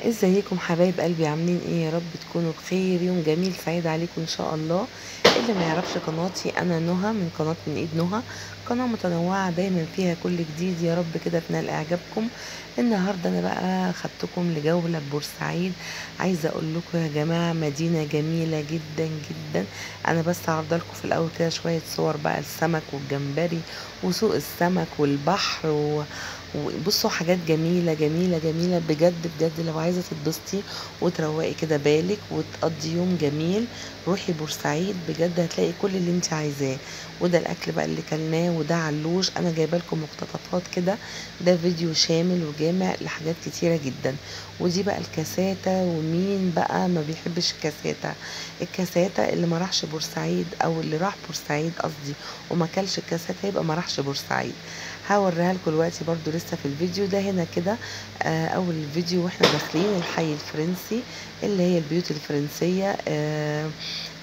ازيكم حبايب قلبي؟ عاملين ايه؟ يا رب تكونوا بخير. يوم جميل سعيد عليكم ان شاء الله. اللي ما يعرفش قناتي، انا نهى من قناة من ايد نهى، قناة متنوعة دايما فيها كل جديد. يا رب كده تنال اعجابكم. النهاردة انا بقى خدتكم لجولة بورسعيد. عايزة اقول لكم يا جماعة مدينة جميلة جدا جدا. انا بس هعرض لكم في الاول كده شوية صور بقى السمك والجمبري وسوق السمك والبحر وبصوا حاجات جميلة جميلة جميلة بجد بجد. لو عايزة تتبسطي وتروقي كده بالك وتقضي يوم جميل، روحي بورسعيد بجد هتلاقي كل اللي انت عايزاه. وده الاكل بقى اللي كلناه، وده علوش. انا جايبه لكم مقتطفات كده، ده فيديو شامل وجامع لحاجات كتيرة جدا. ودي بقى الكاساتا. ومين بقى ما بيحبش الكاساتا؟ الكاساتا اللي ما راحش بورسعيد، او اللي راح بورسعيد قصدي وما كلش الكاساتا يبقى ما راحش بورسعيد. هوريها لكم دلوقتي برضو لسه في الفيديو ده هنا كده. اول الفيديو واحنا داخلين الحي الفرنسي، اللي هي البيوت الفرنسية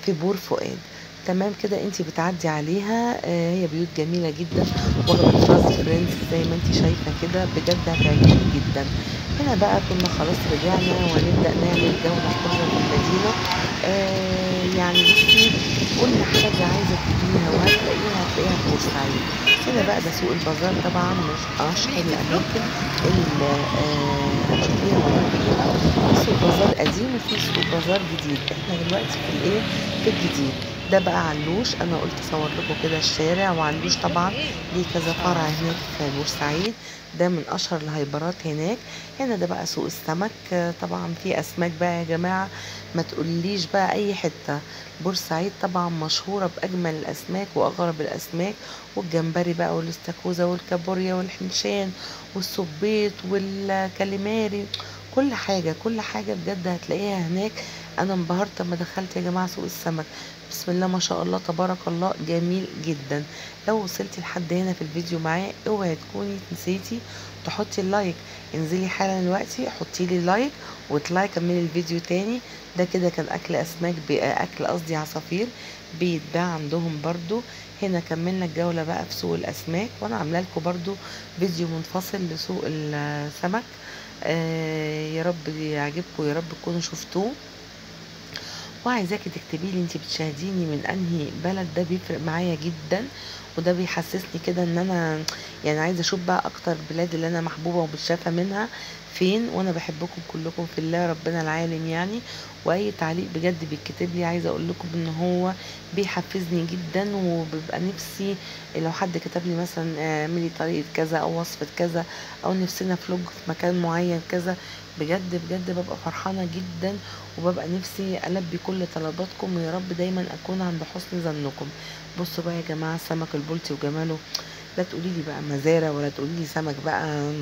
في بور فؤاد. تمام كده انت بتعدي عليها. هي بيوت جميلة جدا واخدة طراز فرنسي زي ما انت شايفة كده، بجد هتعجبك جدا. هنا بقى كنا خلاص رجعنا وهنبدأ نعمل جولة حرة في المدينة. يعني بصي، كل حاجة عايزة تجيبيها هتلاقيها في بورسعيد. هنا بقى ده سوق البازار، طبعا مش أشهر الأماكن اللي هتشوفيها وتروحيها. في سوق بازار قديم وفي سوق بازار جديد. احنا دلوقتي في الايه، في الجديد. ده بقى علوش. انا قلت اصور لكم كده الشارع. وعلوش طبعا ليه كذا فرع هناك في بورسعيد، ده من اشهر الهايبرات هناك. هنا ده بقى سوق السمك. طبعا في اسماك بقى يا جماعه، ما تقوليش بقى اي حته. بورسعيد طبعا مشهوره باجمل الاسماك واغرب الاسماك، والجمبري بقى والاستاكوزا والكابوريا والحنشان والصبيط والكاليماري. كل حاجة كل حاجة بجد هتلاقيها هناك. انا انبهرت لما دخلت يا جماعة سوق السمك. بسم الله ما شاء الله تبارك الله، جميل جدا. لو وصلتي لحد هنا في الفيديو معايا، اوعي تكوني نسيتي تحطي اللايك. انزلي حالا دلوقتي حطي لي لايك واطلعي كملي الفيديو تاني. ده كده كان اكل اسماك، اكل قصدي عصافير بيتباع عندهم برضو. هنا كملنا الجولة بقى في سوق الاسماك، وانا عامله لكم برضو فيديو منفصل لسوق السمك. يا رب يعجبكم، يا رب تكونوا شفتوه. وعايزاكي تكتبي لي انت بتشاهديني من انهي بلد، ده بيفرق معايا جدا. وده بيحسسني كده ان انا يعني عايزه اشوف بقى اكتر البلاد اللي انا محبوبه ومتشافه منها فين. وانا بحبكم كلكم في الله ربنا العالم يعني. واي تعليق بجد بيتكتب لي، عايزه اقول لكم ان هو بيحفزني جدا. وبيبقى نفسي لو حد كتب لي مثلا اعملي طريقه كذا او وصفه كذا، او نفسنا فلوج في مكان معين كذا، بجد بجد ببقى فرحانه جدا. وببقى نفسي ألبي كل طلباتكم، ويا رب دايما أكون عند حسن ظنكم. بصوا بقى يا جماعة السمك البلطي وجماله. لا تقولي لي بقى مزارع، ولا تقولي لي سمك بقى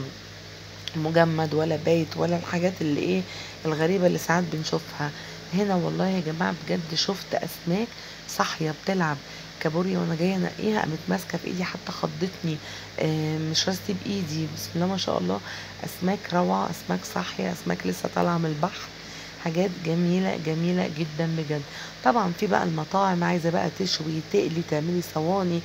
مجمد ولا بايت، ولا الحاجات اللي ايه الغريبة اللي ساعات بنشوفها. هنا والله يا جماعة بجد شفت أسماك صاحية بتلعب. كابوريا وانا جايه انقيها قامت ماسكه في ايدي، حتى خضتني. مش راسي بايدي. بسم الله ما شاء الله، اسماك روعه، اسماك صاحيه، اسماك لسه طالعه من البحر. حاجات جميلة جميلة جدا بجد. طبعا في بقى المطاعم عايزة بقى تشوي تقلي تعملي صواني،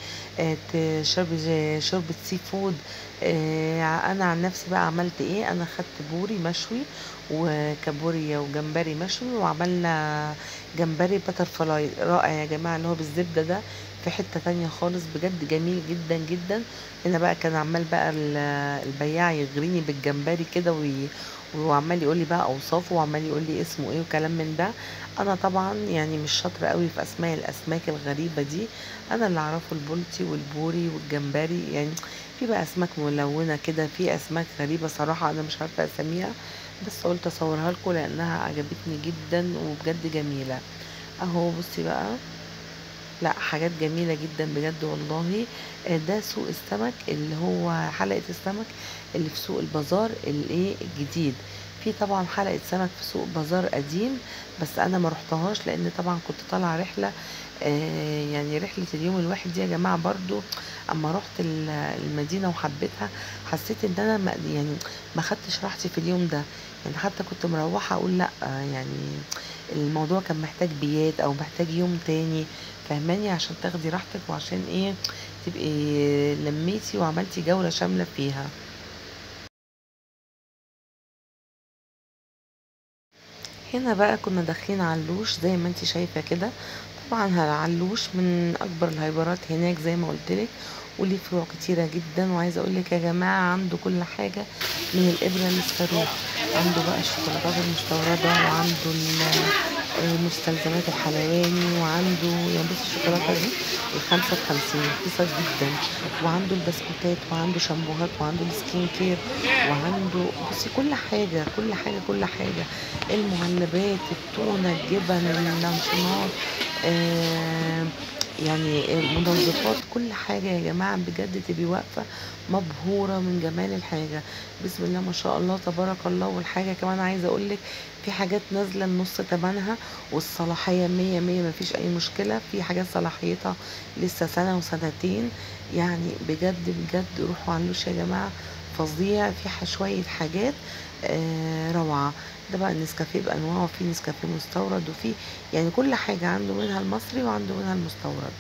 تشربي شوربة سي فود. انا عن نفسي بقى عملت ايه، انا خدت بوري مشوي وكابوريا وجمبري مشوي، وعملنا جمبري باتر فلاي رائع يا جماعة، اللي هو بالزبدة ده في حتة تانية خالص، بجد جميل جدا جدا. هنا بقى كان عمال بقى البياع يغريني بالجمبري كده وعمال يقول لي بقى اوصافه، وعمال يقول لي اسمه ايه وكلام من ده. انا طبعا يعني مش شاطره قوي في اسماء الاسماك الغريبه دي. انا اللي اعرفه البلطي والبوري والجمبري يعني. في بقى اسماك ملونه كده، في اسماك غريبه صراحه انا مش عارفه اساميها، بس قلت اصورها لكم لانها عجبتني جدا وبجد جميله. اهو بصي بقى، لا حاجات جميلة جدا بجد والله. ده سوق السمك اللي هو حلقة السمك اللي في سوق البازار الايه الجديد. في طبعا حلقة سمك في سوق بازار قديم، بس انا ما رحتهاش لان طبعا كنت طالعة رحلة. يعني رحلة اليوم الواحد دي يا جماعة برضو. اما رحت المدينة وحبيتها، حسيت ان انا يعني ما خدتش راحتي في اليوم ده. يعني حتى كنت مروحة اقول لا، يعني الموضوع كان محتاج بيات او محتاج يوم تاني، فهماني؟ عشان تاخدي راحتك وعشان ايه تبقي لميتي وعملتي جولة شاملة فيها. هنا بقى كنا داخلين علوش زي ما انت شايفة كده. طبعا علوش من اكبر الهايبرات هناك زي ما قلت لك، وليه فروع كتيرة جدا. وعايزة اقول لك يا جماعة عنده كل حاجة من الابرة للصاروخ. عنده بقى الشوكولاتات المستوردة، وعنده مستلزمات الحلواني، وعنده يعني بص الشوكولاتة دي ال5 ب50 رخيصة جدا. وعنده البسكوتات، وعنده شامبوهات، وعنده السكين كير، وعنده بصي كل حاجة كل حاجة كل حاجة. المعلبات، التونة، الجبن، اللانشونات، آه يعني منظفات، كل حاجة يا جماعة بجد تبقي واقفة مبهورة من جمال الحاجة. بسم الله ما شاء الله تبارك الله. والحاجة كمان عايزة اقولك في حاجات نازلة النص تمنها، والصلاحية 100 100 مفيش اي مشكلة. في حاجات صلاحيتها لسه سنة وسنتين. يعني بجد بجد روحوا علوش يا جماعة، فظيع. في شوية حاجات روعة. ده بقى النسكافيه بأنواعه، في نسكافيه مستورد، وفي يعني كل حاجة عنده منها المصري وعنده منها المستورد.